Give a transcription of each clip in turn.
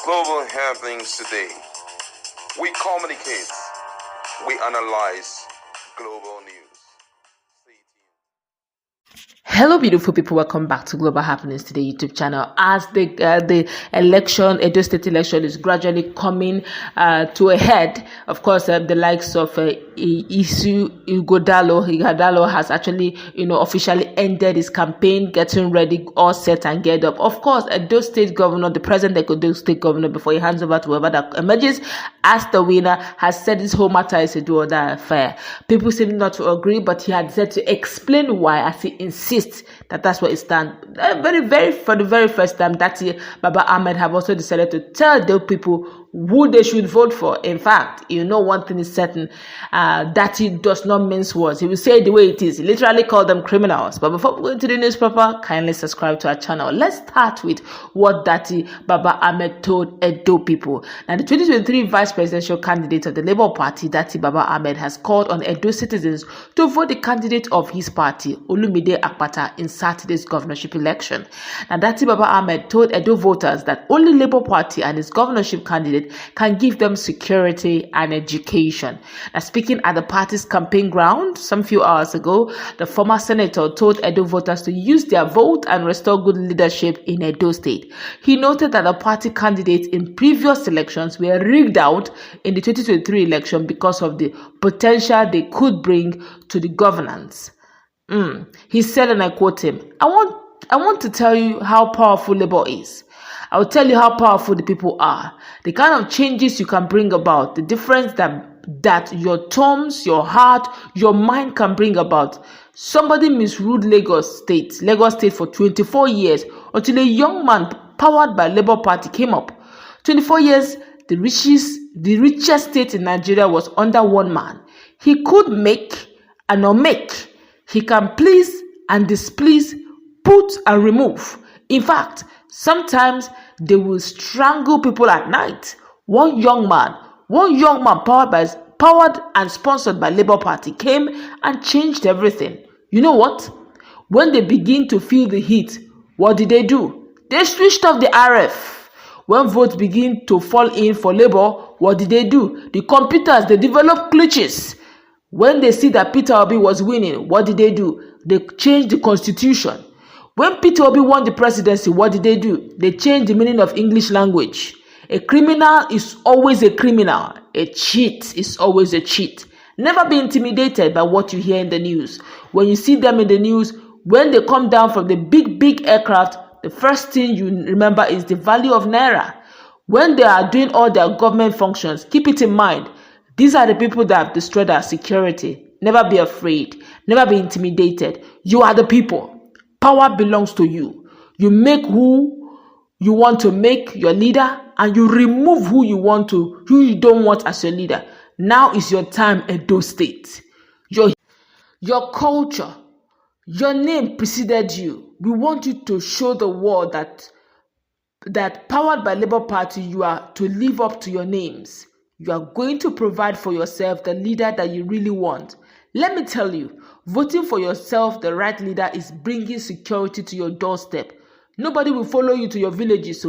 global happenings today. We communicate, we analyze global news. Hello, beautiful people. Welcome back to Global Happenings Today YouTube channel. As the election, Edo State election, is gradually coming to a head. Of course, the likes of Ighodalo has actually, officially ended his campaign, getting ready, all set and geared up. Of course, Edo State governor, the present Edo State governor, before he hands over to whoever that emerges as the winner, has said this whole matter is a do or die affair. People seem not to agree, but he had said to explain why, as he insists that that's what it stands. For the very first time, Datti Baba Ahmed have also decided to tell the people who they should vote for. In fact, one thing is certain, Datti does not mince words. He will say it the way it is. He literally called them criminals. But before we go into the newspaper, kindly subscribe to our channel. Let's start with what Datti Baba Ahmed told Edo people. Now, the 2023 vice presidential candidate of the Labour Party, Datti Baba Ahmed, has called on Edo citizens to vote the candidate of his party, Olumide Akpata, in Saturday's governorship election. Now, Datti Baba Ahmed told Edo voters that only Labour Party and his governorship candidate can give them security and education. Now, speaking at the party's campaign ground some few hours ago, the former senator told Edo voters to use their vote and restore good leadership in Edo State. He noted that the party candidates in previous elections were rigged out in the 2023 election because of the potential they could bring to the governance. He said, and I quote him, I want to tell you how powerful Labour is. I will tell you how powerful the people are, the kind of changes you can bring about, the difference that your terms, your heart, your mind can bring about. Somebody misruled Lagos State for 24 years until a young man powered by Labour Party came up. 24 years, the richest state in Nigeria was under one man. He could make and not make. He can please and displease, put and remove. In fact, sometimes they will strangle people at night. One young man powered and sponsored by Labour Party came and changed everything. You know what? When they begin to feel the heat, what did they do? They switched off the RF. When votes begin to fall in for Labour, what did they do? The computers, they developed glitches. When they see that Peter Obi was winning, what did they do? They changed the constitution. When Peter Obi won the presidency, what did they do? They changed the meaning of English language. A criminal is always a criminal. A cheat is always a cheat. Never be intimidated by what you hear in the news. When you see them in the news, when they come down from the big aircraft, the first thing you remember is the value of Naira. When they are doing all their government functions, keep it in mind. These are the people that have destroyed our security. Never be afraid. Never be intimidated. You are the people. Power belongs to you. You make who you want to make your leader, and you remove who you don't want as your leader. Now is your time, Edo State. Your culture, your name preceded you. We want you to show the world that powered by Labour Party, you are to live up to your names. You are going to provide for yourself the leader that you really want. Let me tell you, voting for yourself, the right leader, is bringing security to your doorstep. Nobody will follow you to your villages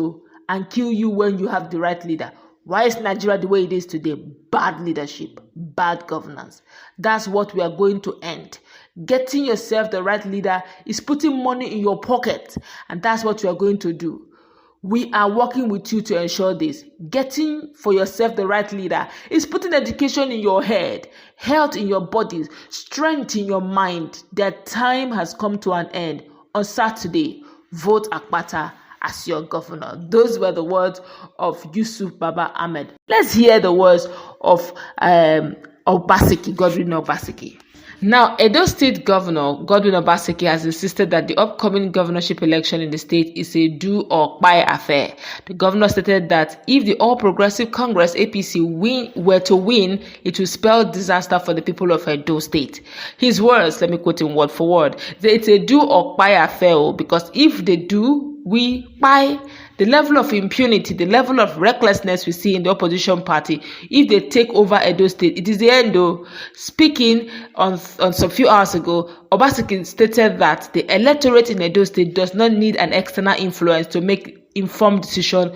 and kill you when you have the right leader. Why is Nigeria the way it is today? Bad leadership, bad governance. That's what we are going to end. Getting yourself the right leader is putting money in your pocket, and that's what you are going to do. We are working with you to ensure this. Getting for yourself the right leader is putting education in your head, health in your body, strength in your mind. That time has come to an end. On Saturday, vote Akpata as your governor. Those were the words of Yusuf Baba Ahmed. Let's hear the words of Obaseki, Godwin Obaseki. Now, Edo State Governor Godwin Obaseki has insisted that the upcoming governorship election in the state is a do or Kpai affair. The governor stated that if the All Progressive Congress APC were to win, it will spell disaster for the people of Edo State. His words, let me quote him word for word, that it's a do or Kpai affair, because if they do, we Kpai. The level of impunity, the level of recklessness we see in the opposition party, if they take over Edo State, it is the end. Speaking on some few hours ago, Obaseki stated that the electorate in Edo State does not need an external influence to make informed decision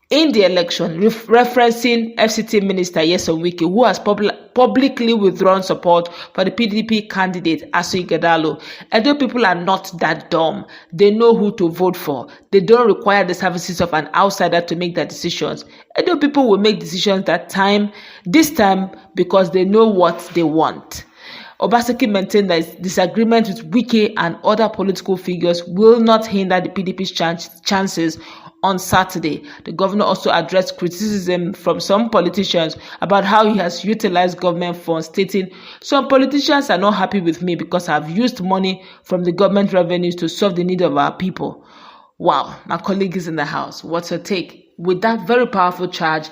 In the election, referencing FCT Minister Yusuf Wike, who has publicly withdrawn support for the PDP candidate Asu Ighodalo, Edo people are not that dumb. They know who to vote for. They don't require the services of an outsider to make their decisions. Edo people will make decisions this time because they know what they want. Obaseki maintained that disagreement with Wike and other political figures will not hinder the PDP's chances on Saturday. The governor also addressed criticism from some politicians about how he has utilized government funds, stating, "Some politicians are not happy with me because I've used money from the government revenues to solve the need of our people." Wow, my colleague is in the house. What's your take with that very powerful charge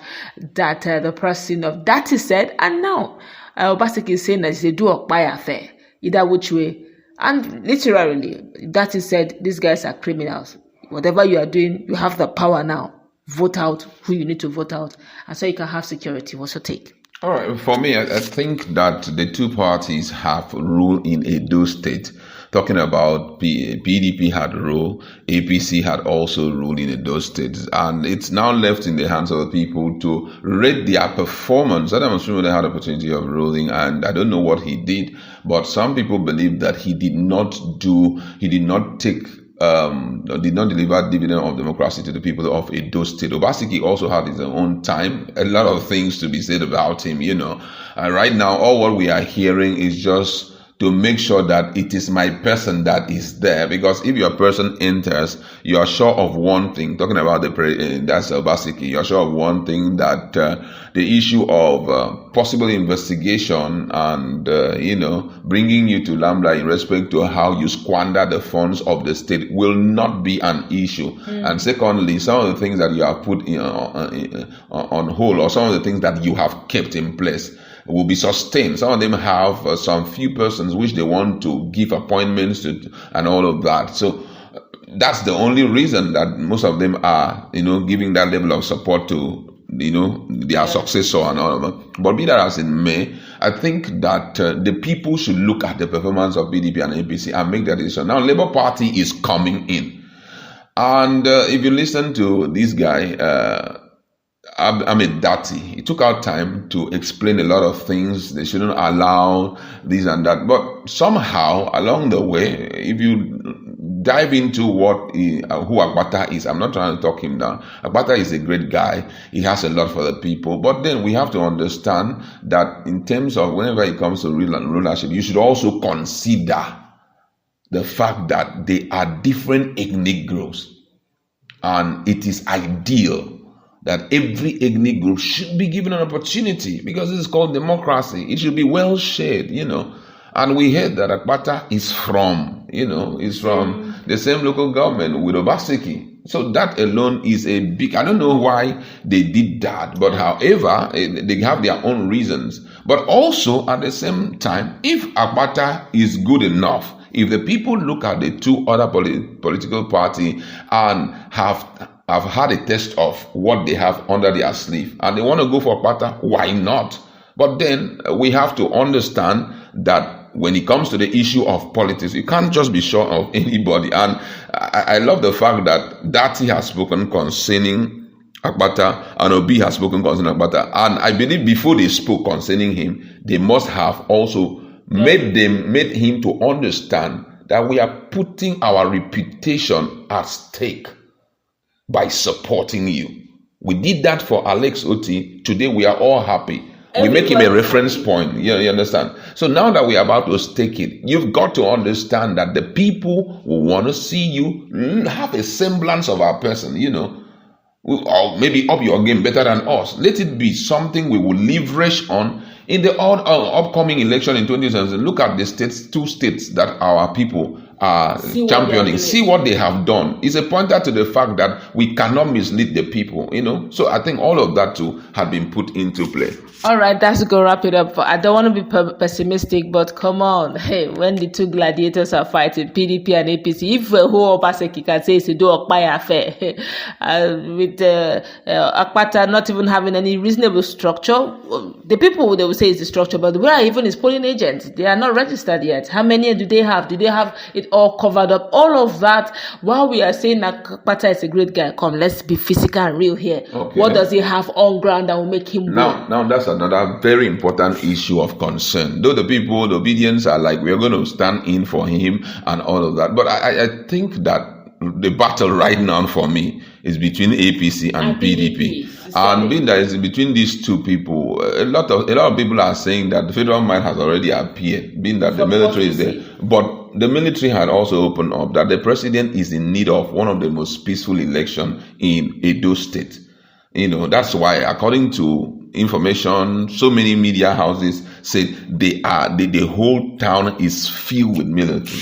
that the person of Datti said? And now Obaseki is saying that it's a do-or-die affair, either which way. And literally, Datti said these guys are criminals. Whatever you are doing, you have the power now. Vote out who you need to vote out, and so you can have security. What's your take? All right, for me, I think that the two parties have rule in Edo State. Talking about PDP had rule, APC had also rule in Edo State, and it's now left in the hands of the people to rate their performance. I'm assuming they had the opportunity of ruling, and I don't know what he did, but some people believe that he did not deliver dividend of democracy to the people of Edo State. Obaseki also had his own time. A lot of things to be said about him, Right now, all what we are hearing is just to make sure that it is my person that is there. Because if your person enters, you are sure of one thing. Talking about that's Obaseki, you are sure of one thing, that the issue of possible investigation and, bringing you to Lambda in respect to how you squander the funds of the state will not be an issue. And secondly, some of the things that you have put on hold, or some of the things that you have kept in place, will be sustained. Some of them have some few persons which they want to give appointments to and all of that. So that's the only reason that most of them are, giving that level of support to, their successor and all of that. But be that as it may, I think that the people should look at the performance of PDP and APC and make that decision. Now, Labour Party is coming in. And if you listen to this guy, Ahmed Datti, he took out time to explain a lot of things. They shouldn't allow this and that. But somehow, along the way, if you dive into who Akpata is, I'm not trying to talk him down. Akpata is a great guy. He has a lot for the people. But then we have to understand that in terms of whenever it comes to rulership, you should also consider the fact that they are different ethnic groups. And it is ideal that every ethnic group should be given an opportunity, because this is called democracy. It should be well shared, And we heard that Akpata is from the same local government with Obaseki. So that alone is a big, I don't know why they did that, but however, they have their own reasons. But also at the same time, if Akpata is good enough, if the people look at the two other political parties and have had a taste of what they have under their sleeve, and they want to go for Akpata, why not? But then we have to understand that when it comes to the issue of politics, you can't just be sure of anybody. And I love the fact that Datti has spoken concerning Akpata and Obi has spoken concerning Akpata. And I believe before they spoke concerning him, they must have also made him to understand that we are putting our reputation at stake by supporting you. We did that for Alex Oti. Today we are all happy. We make him a reference point. You understand? So now that we are about to stake it, you've got to understand that the people will want to see you have a semblance of our person, or maybe up your game better than us. Let it be something we will leverage on in the upcoming election in 2017. Look at the two states that our people are championing. See what they have done. It's a pointer to the fact that we cannot mislead the people, So I think all of that too had been put into play. All right, that's going to wrap it up. I don't want to be pessimistic, but come on. Hey, when the two gladiators are fighting, PDP and APC, if who Obaseki can say it's a do-or-die affair, with Akpata not even having any reasonable structure, the people, they will say it's the structure, but where are even his polling agents? They are not registered yet. How many do they have? Do they have it? all covered up. All of that, while we are saying that Kpai is a great guy, come, let's be physical and real here. Okay. What does he have on ground that will make him win? Now that's another very important issue of concern. Though the obedience are like, we're going to stand in for him and all of that. But I think that the battle right now for me is between APC and PDP. And being that it's between these two people, a lot of people are saying that the federal might has already appeared, being that the military is there. But the military had also opened up that the president is in need of one of the most peaceful elections in Edo State. That's why, according to information, so many media houses said the whole town is filled with military,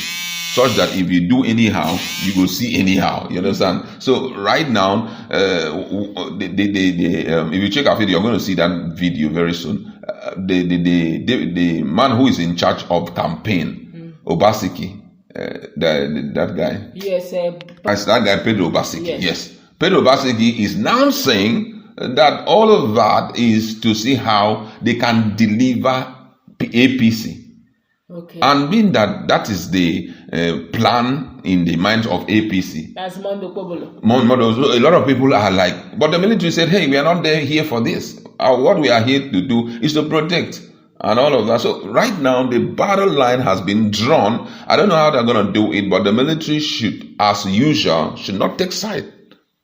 such that if you do anyhow, you will see anyhow. You understand? So right now, if you check our video, you're going to see that video very soon. The man who is in charge of campaign, Obaseki, that guy. Yes, that guy, Pedro Obaseki. Yes. Pedro Obaseki is now saying that all of that is to see how they can deliver APC. Okay. And being that is the plan in the minds of APC. That's Mondo Kobolo. A lot of people are like, but the military said, hey, we are not here for this. What we are here to do is to protect and all of that. So right now, the battle line has been drawn. I don't know how they're going to do it, but the military should, as usual, should not take side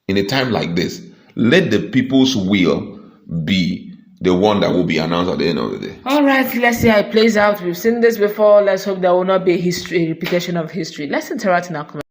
in a time like this. Let the people's will be the one that will be announced at the end of the day. All right, let's see how it plays out. We've seen this before. Let's hope there will not be a repetition of history. Let's interact in our comments.